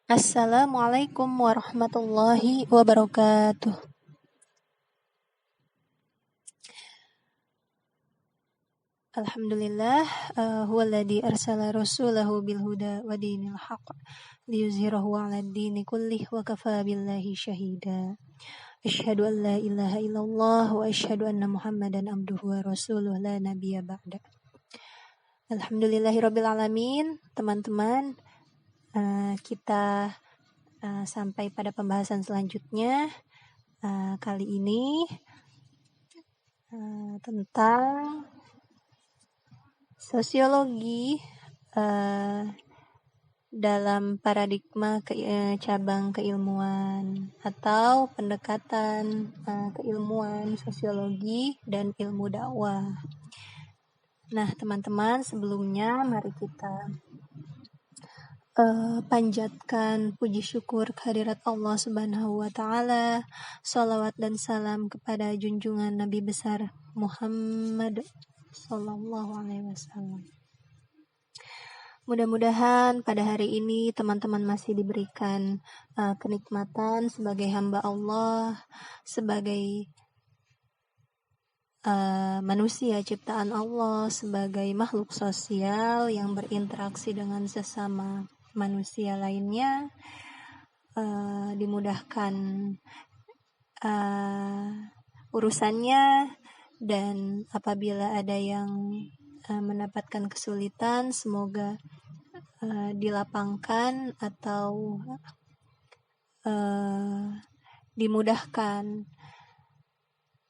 Assalamualaikum warahmatullahi wabarakatuh. Alhamdulillah, huwallazi arsala rasulahu bil huda wa dinil haqq liyuzhirahu 'alad dini kullih wa kafaa billahi syahida. Asyhadu an la ilaha illallah wa asyhadu anna Muhammadan abduhu wa rasuluh la nabiyya ba'da. Alhamdulillahirabbil alamin. Teman-teman, kita sampai pada pembahasan selanjutnya kali ini tentang sosiologi dalam paradigma cabang keilmuan atau pendekatan keilmuan sosiologi dan ilmu dakwah. Nah, teman-teman, sebelumnya mari kita panjatkan puji syukur kehadirat Allah Subhanahu wa Ta'ala, sholawat dan salam kepada junjungan Nabi besar Muhammad Sallallahu Alaihi Wasallam. Mudah-mudahan pada hari ini teman-teman masih diberikan kenikmatan sebagai hamba Allah, sebagai manusia ciptaan Allah, sebagai makhluk sosial yang berinteraksi dengan sesama manusia lainnya, dimudahkan urusannya, dan apabila ada yang mendapatkan kesulitan, semoga dilapangkan atau dimudahkan.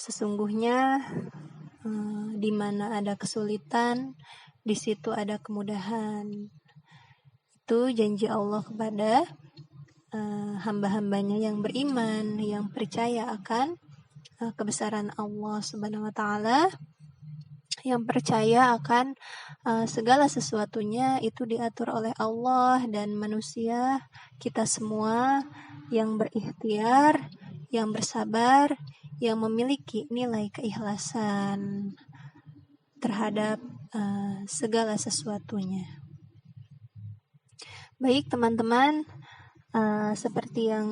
Sesungguhnya di mana ada kesulitan, di situ ada kemudahan. Itu janji Allah kepada hamba-hambanya yang beriman, yang percaya akan kebesaran Allah Subhanahu wa Ta'ala, yang percaya akan segala sesuatunya itu diatur oleh Allah, dan manusia, kita semua yang berikhtiar, yang bersabar, yang memiliki nilai keikhlasan terhadap segala sesuatunya. Baik teman-teman, seperti yang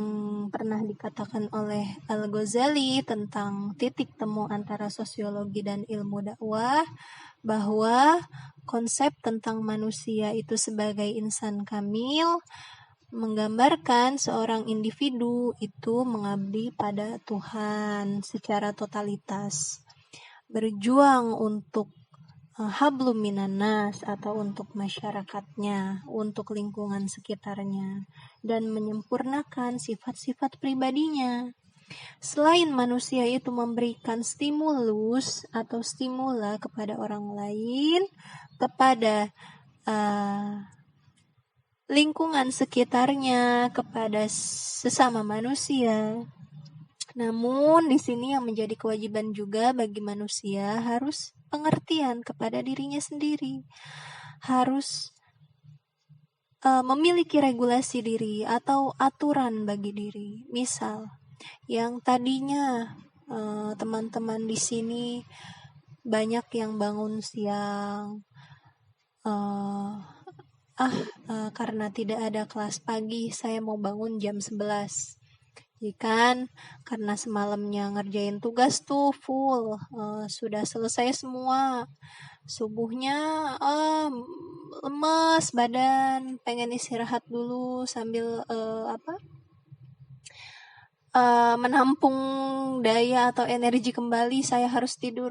pernah dikatakan oleh Al-Ghazali tentang titik temu antara sosiologi dan ilmu dakwah, bahwa konsep tentang manusia itu sebagai insan kamil menggambarkan seorang individu itu mengabdi pada Tuhan secara totalitas, berjuang untuk hablum minannas atau untuk masyarakatnya, untuk lingkungan sekitarnya, dan menyempurnakan sifat-sifat pribadinya. Selain manusia itu memberikan stimulus atau stimula kepada orang lain, kepada lingkungan sekitarnya, kepada sesama manusia. Namun di sini yang menjadi kewajiban juga bagi manusia harus pengertian kepada dirinya sendiri, harus memiliki regulasi diri atau aturan bagi diri. Misal, yang tadinya teman-teman di sini banyak yang bangun siang, karena tidak ada kelas pagi, saya mau bangun jam 11. Kan karena semalamnya ngerjain tugas tuh full, sudah selesai semua, subuhnya lemes badan, pengen istirahat dulu sambil menampung daya atau energi kembali, saya harus tidur.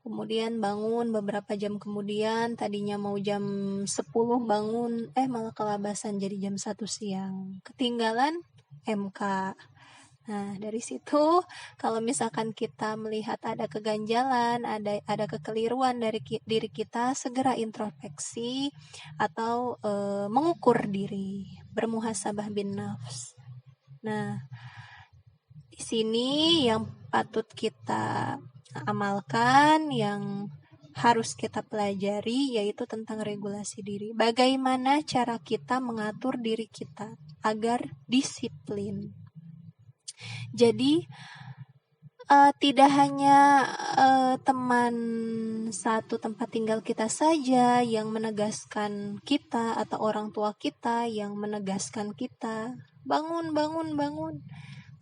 Kemudian bangun beberapa jam kemudian, tadinya mau jam 10 bangun, malah kelabasan jadi jam 1 siang, ketinggalan MK. Nah, dari situ kalau misalkan kita melihat ada keganjalan, ada kekeliruan dari diri kita, segera introspeksi atau mengukur diri, bermuhasabah bin nafs. Nah, di sini yang patut kita amalkan, yang harus kita pelajari, yaitu tentang regulasi diri. Bagaimana cara kita mengatur diri kita agar disiplin. Jadi tidak hanya teman satu tempat tinggal kita saja yang menegaskan kita atau orang tua kita yang menegaskan kita, bangun, bangun, bangun.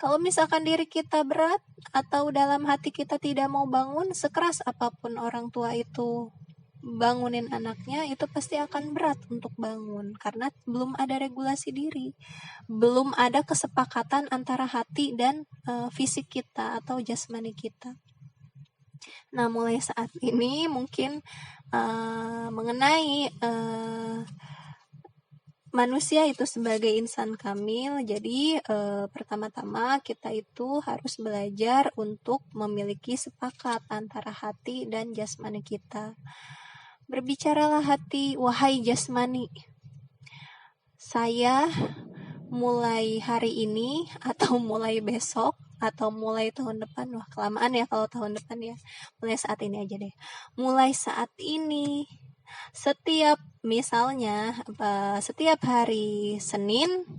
Kalau misalkan diri kita berat atau dalam hati kita tidak mau bangun, sekeras apapun orang tua itu bangunin anaknya, itu pasti akan berat untuk bangun karena belum ada regulasi diri, belum ada kesepakatan antara hati dan fisik kita atau jasmani kita. Nah, mulai saat ini mungkin mengenai manusia itu sebagai insan kamil, jadi pertama-tama kita itu harus belajar untuk memiliki sepakat antara hati dan jasmani kita. Berbicaralah hati, wahai jasmani, saya mulai hari ini atau mulai besok atau mulai tahun depan, wah kelamaan ya kalau tahun depan ya, mulai saat ini aja deh. Mulai saat ini, setiap hari Senin,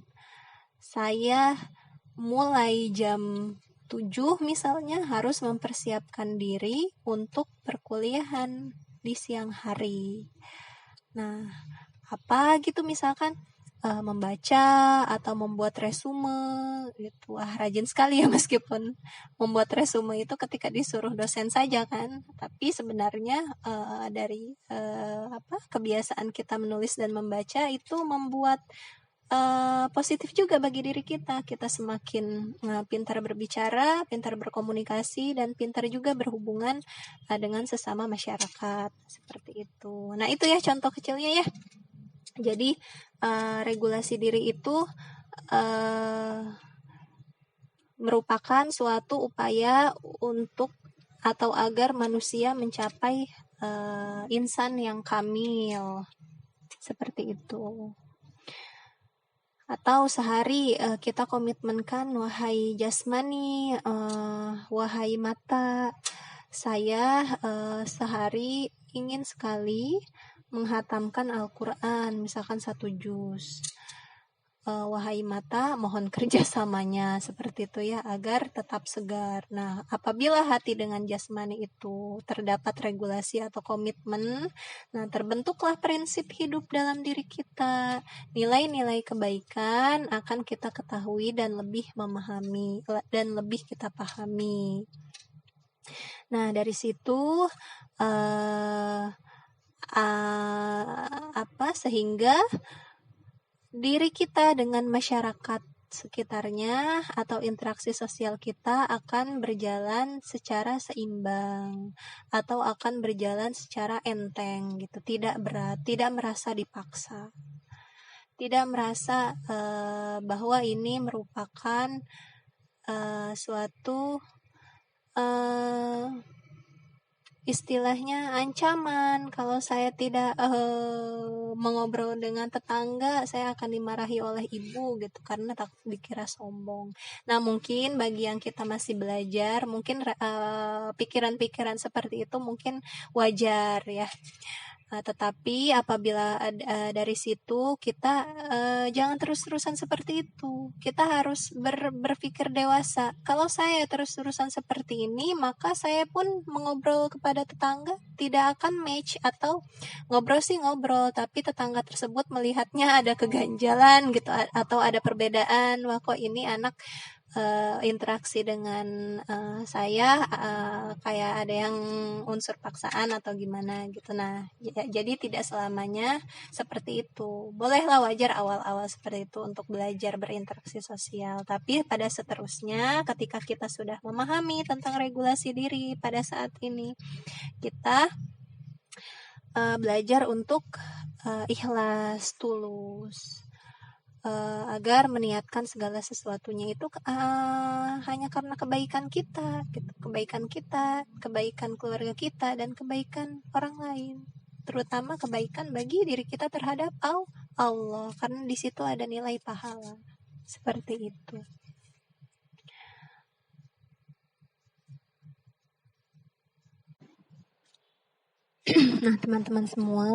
saya mulai jam 7 misalnya harus mempersiapkan diri untuk perkuliahan di siang hari. Nah, apa gitu misalkan membaca atau membuat resume gitu. Wah, rajin sekali ya meskipun membuat resume itu ketika disuruh dosen saja kan. Tapi sebenarnya dari kebiasaan kita menulis dan membaca itu membuat positif juga bagi diri kita. Kita semakin pintar berbicara, pintar berkomunikasi, dan pintar juga berhubungan dengan sesama masyarakat. Seperti itu. Nah, itu ya contoh kecilnya ya. Jadi regulasi diri itu merupakan suatu upaya untuk atau agar manusia mencapai insan yang kamil. Seperti itu. Atau sehari kita komitmenkan, wahai jasmani, wahai mata, saya sehari ingin sekali menghatamkan Al-Quran, misalkan 1 juz. Wahai mata, mohon kerjasamanya, seperti itu ya, agar tetap segar. Nah, apabila hati dengan jasmani itu terdapat regulasi atau komitmen, nah terbentuklah prinsip hidup dalam diri kita. Nilai-nilai kebaikan akan kita ketahui dan lebih memahami dan lebih kita pahami. Nah, dari situ sehingga diri kita dengan masyarakat sekitarnya atau interaksi sosial kita akan berjalan secara seimbang atau akan berjalan secara enteng gitu, tidak berat, tidak merasa dipaksa, tidak merasa bahwa ini merupakan suatu istilahnya ancaman. Kalau saya tidak mengobrol dengan tetangga, saya akan dimarahi oleh ibu gitu karena takut dikira sombong. Nah, mungkin bagi yang kita masih belajar, mungkin pikiran-pikiran seperti itu mungkin wajar ya. Tetapi apabila dari situ kita jangan terus-terusan seperti itu. Kita harus berpikir dewasa. Kalau saya terus-terusan seperti ini, maka saya pun mengobrol kepada tetangga tidak akan match, atau ngobrol sih ngobrol, tapi tetangga tersebut melihatnya ada keganjalan gitu atau ada perbedaan. Wah, kok ini anak interaksi dengan saya kayak ada yang unsur paksaan atau gimana gitu. Nah, jadi tidak selamanya seperti itu. Bolehlah, wajar awal-awal seperti itu untuk belajar berinteraksi sosial. Tapi pada seterusnya, ketika kita sudah memahami tentang regulasi diri pada saat ini, kita belajar untuk ikhlas, tulus, agar meniatkan segala sesuatunya itu hanya karena kebaikan kita, gitu. Kebaikan keluarga kita, dan kebaikan orang lain, terutama kebaikan bagi diri kita terhadap Allah, karena di situ ada nilai pahala. Seperti itu. Nah, teman-teman semua,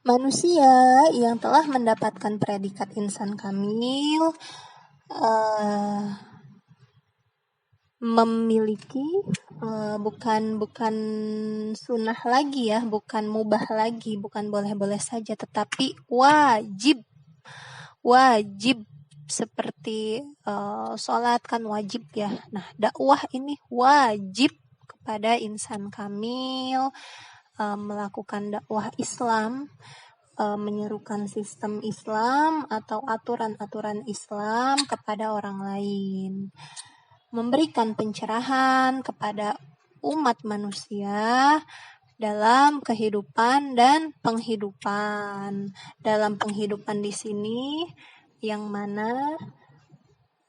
manusia yang telah mendapatkan predikat insan kamil memiliki bukan sunnah lagi ya, bukan mubah lagi, bukan boleh-boleh saja, tetapi wajib seperti sholat kan wajib ya. Nah, dakwah ini wajib kepada insan kamil, melakukan dakwah Islam, menyerukan sistem Islam atau aturan-aturan Islam kepada orang lain, memberikan pencerahan kepada umat manusia dalam kehidupan dan penghidupan. Dalam penghidupan di sini yang mana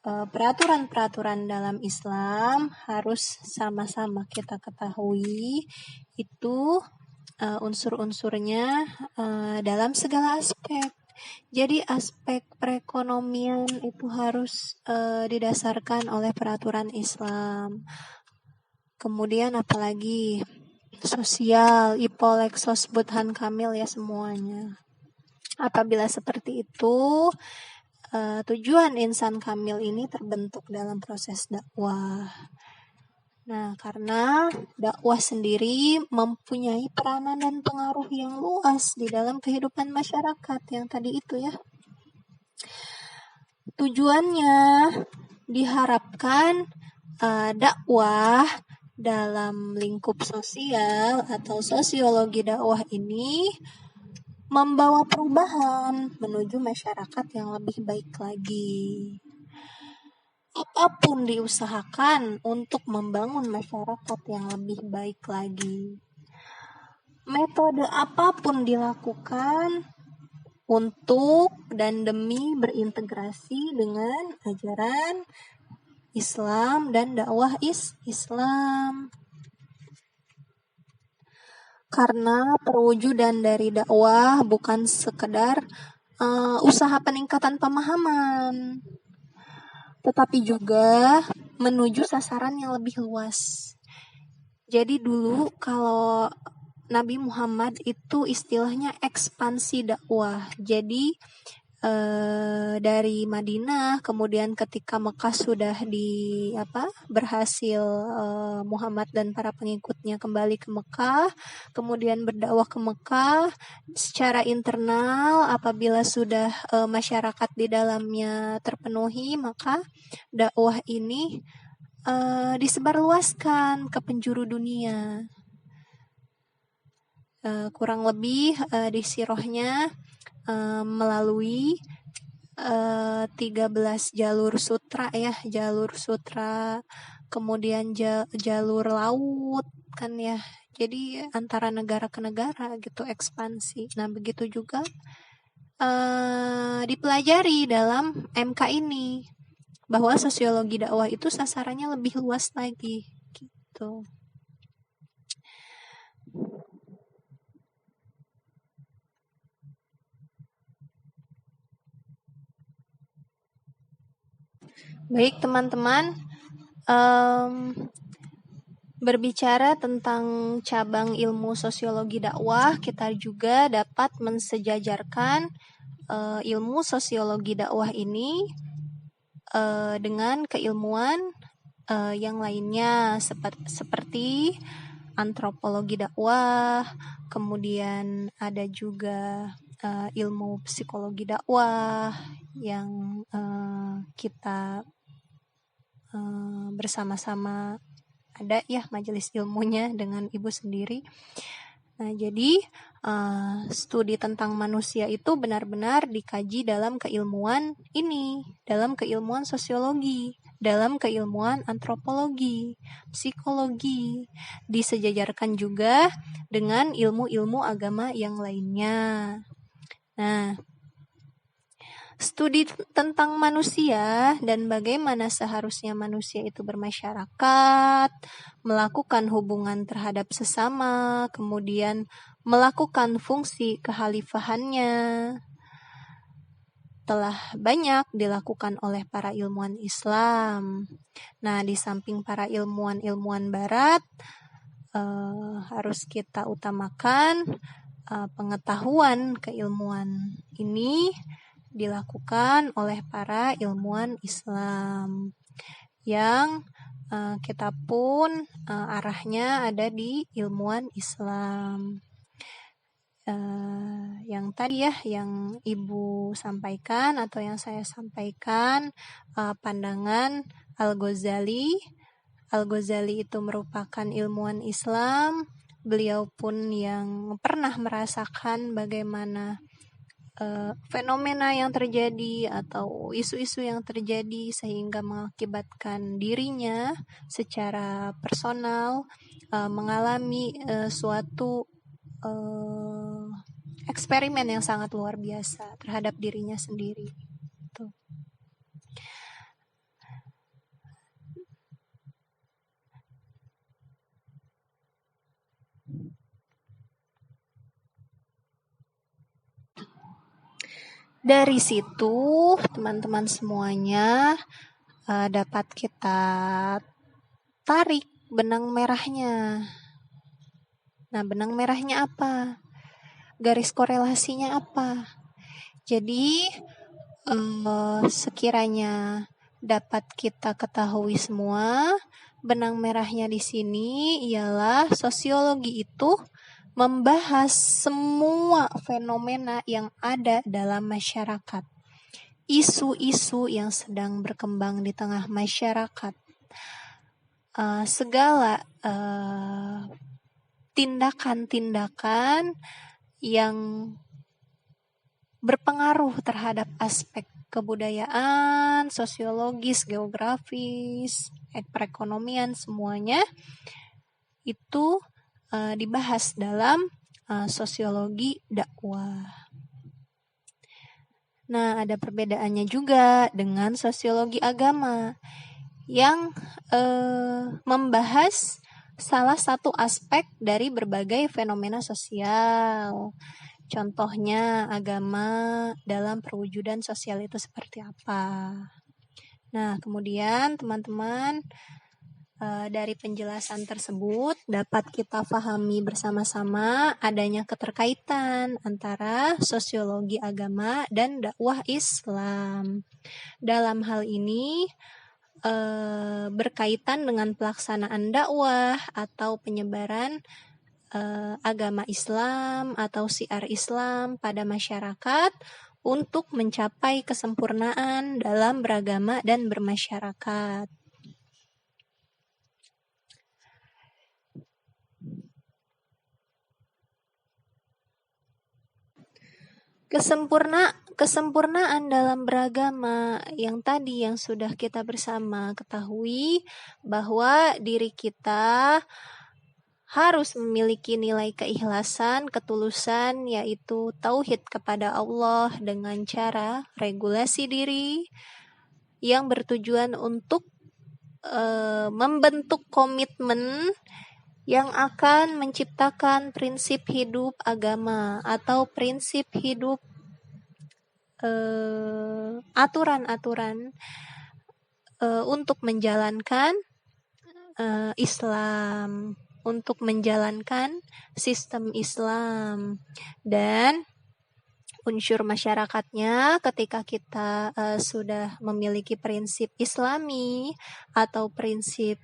peraturan-peraturan dalam Islam harus sama-sama kita ketahui itu unsur-unsurnya dalam segala aspek. Jadi aspek perekonomian itu harus didasarkan oleh peraturan Islam. Kemudian apalagi sosial, ipolek, sosbudhan kamil ya semuanya. Apabila seperti itu, tujuan insan kamil ini terbentuk dalam proses dakwah. Nah, karena dakwah sendiri mempunyai peranan dan pengaruh yang luas di dalam kehidupan masyarakat yang tadi itu ya. Tujuannya diharapkan dakwah dalam lingkup sosial atau sosiologi dakwah ini membawa perubahan menuju masyarakat yang lebih baik lagi. Apapun diusahakan untuk membangun masyarakat yang lebih baik lagi. Metode apapun dilakukan untuk dan demi berintegrasi dengan ajaran Islam dan dakwah Islam. Karena perwujudan dari dakwah bukan sekedar usaha peningkatan pemahaman, tetapi juga menuju sasaran yang lebih luas. Jadi dulu kalau Nabi Muhammad itu istilahnya ekspansi dakwah. Jadi dari Madinah, kemudian ketika Mekah sudah berhasil Muhammad dan para pengikutnya kembali ke Mekah, kemudian berdakwah ke Mekah secara internal. Apabila sudah masyarakat di dalamnya terpenuhi, maka dakwah ini disebarluaskan ke penjuru dunia. Kurang lebih di sirahnya melalui 13 jalur sutra ya, kemudian jalur laut kan ya. Jadi antara negara ke negara gitu ekspansi. Nah, begitu juga dipelajari dalam MK ini bahwa sosiologi dakwah itu sasarannya lebih luas lagi gitu. Baik teman-teman, berbicara tentang cabang ilmu sosiologi dakwah, kita juga dapat mensejajarkan ilmu sosiologi dakwah ini dengan keilmuan yang lainnya seperti antropologi dakwah, kemudian ada juga ilmu psikologi dakwah yang kita bersama-sama ada ya majelis ilmunya dengan ibu sendiri. Nah, jadi studi tentang manusia itu benar-benar dikaji dalam keilmuan ini, dalam keilmuan sosiologi, dalam keilmuan antropologi, psikologi, disejajarkan juga dengan ilmu-ilmu agama yang lainnya. Nah, studi tentang manusia dan bagaimana seharusnya manusia itu bermasyarakat, melakukan hubungan terhadap sesama, kemudian melakukan fungsi kekhalifahannya, telah banyak dilakukan oleh para ilmuwan Islam. Nah, di samping para ilmuwan Barat, harus kita utamakan pengetahuan keilmuan ini dilakukan oleh para ilmuwan Islam yang kita pun arahnya ada di ilmuwan Islam. Yang tadi ya, yang Ibu sampaikan atau yang saya sampaikan, pandangan Al-Ghazali. Al-Ghazali itu merupakan ilmuwan Islam. Beliau pun yang pernah merasakan bagaimana fenomena yang terjadi atau isu-isu yang terjadi sehingga mengakibatkan dirinya secara personal mengalami suatu eksperimen yang sangat luar biasa terhadap dirinya sendiri. Tuh. Dari situ teman-teman semuanya dapat kita tarik benang merahnya. Nah, benang merahnya apa? Garis korelasinya apa? Jadi sekiranya dapat kita ketahui semua, benang merahnya di sini ialah sosiologi itu membahas semua fenomena yang ada dalam masyarakat. Isu-isu yang sedang berkembang di tengah masyarakat. Segala tindakan-tindakan yang berpengaruh terhadap aspek kebudayaan, sosiologis, geografis, perekonomian, semuanya itu dibahas dalam sosiologi dakwah. Nah, ada perbedaannya juga dengan sosiologi agama yang membahas salah satu aspek dari berbagai fenomena sosial. Contohnya agama dalam perwujudan sosial itu seperti apa. Nah, kemudian teman-teman dari penjelasan tersebut dapat kita pahami bersama-sama adanya keterkaitan antara sosiologi agama dan dakwah Islam. Dalam hal ini berkaitan dengan pelaksanaan dakwah atau penyebaran agama Islam atau syiar Islam pada masyarakat untuk mencapai kesempurnaan dalam beragama dan bermasyarakat. Kesempurnaan dalam beragama yang tadi yang sudah kita bersama ketahui bahwa diri kita harus memiliki nilai keikhlasan, ketulusan, yaitu tauhid kepada Allah dengan cara regulasi diri yang bertujuan untuk membentuk komitmen yang akan menciptakan prinsip hidup agama atau prinsip hidup aturan-aturan untuk menjalankan Islam, untuk menjalankan sistem Islam. Dan unsur masyarakatnya ketika kita sudah memiliki prinsip Islami atau prinsip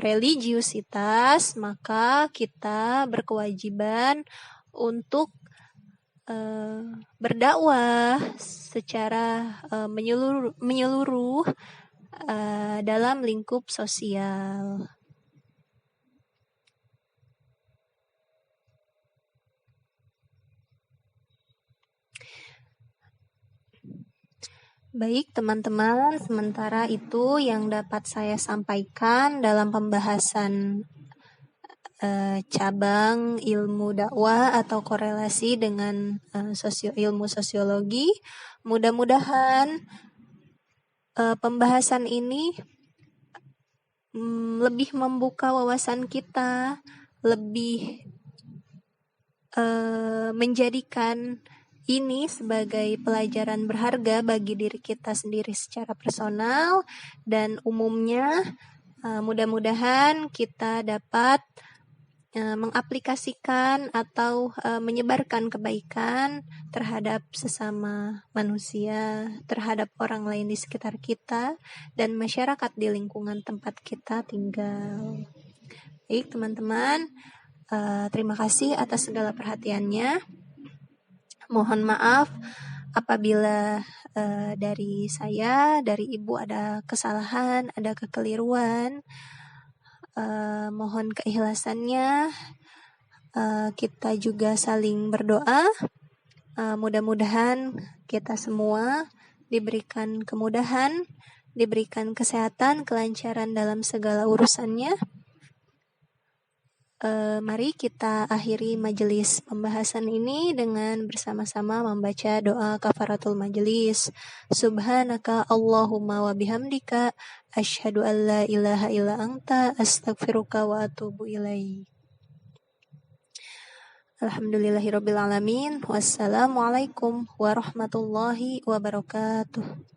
religiusitas, maka kita berkewajiban untuk berdakwah secara menyeluruh dalam lingkup sosial. Baik teman-teman, sementara itu yang dapat saya sampaikan dalam pembahasan cabang ilmu dakwah atau korelasi dengan ilmu sosiologi. Mudah-mudahan pembahasan ini lebih membuka wawasan kita, lebih menjadikan ini sebagai pelajaran berharga bagi diri kita sendiri secara personal dan umumnya. Mudah-mudahan kita dapat mengaplikasikan atau menyebarkan kebaikan terhadap sesama manusia, terhadap orang lain di sekitar kita, dan masyarakat di lingkungan tempat kita tinggal. Baik teman-teman, terima kasih atas segala perhatiannya. Mohon maaf apabila dari saya, dari Ibu ada kesalahan, ada kekeliruan. Mohon keikhlasannya. Kita juga saling berdoa. Mudah-mudahan kita semua diberikan kemudahan, diberikan kesehatan, kelancaran dalam segala urusannya. Mari kita akhiri majelis pembahasan ini dengan bersama-sama membaca doa kafaratul majelis. Subhanaka Allahumma wa bihamdika asyhadu an la ilaha illa anta astaghfiruka wa atubu ilaik. Alhamdulillahirabbil alamin. Wassalamualaikum warahmatullahi wabarakatuh.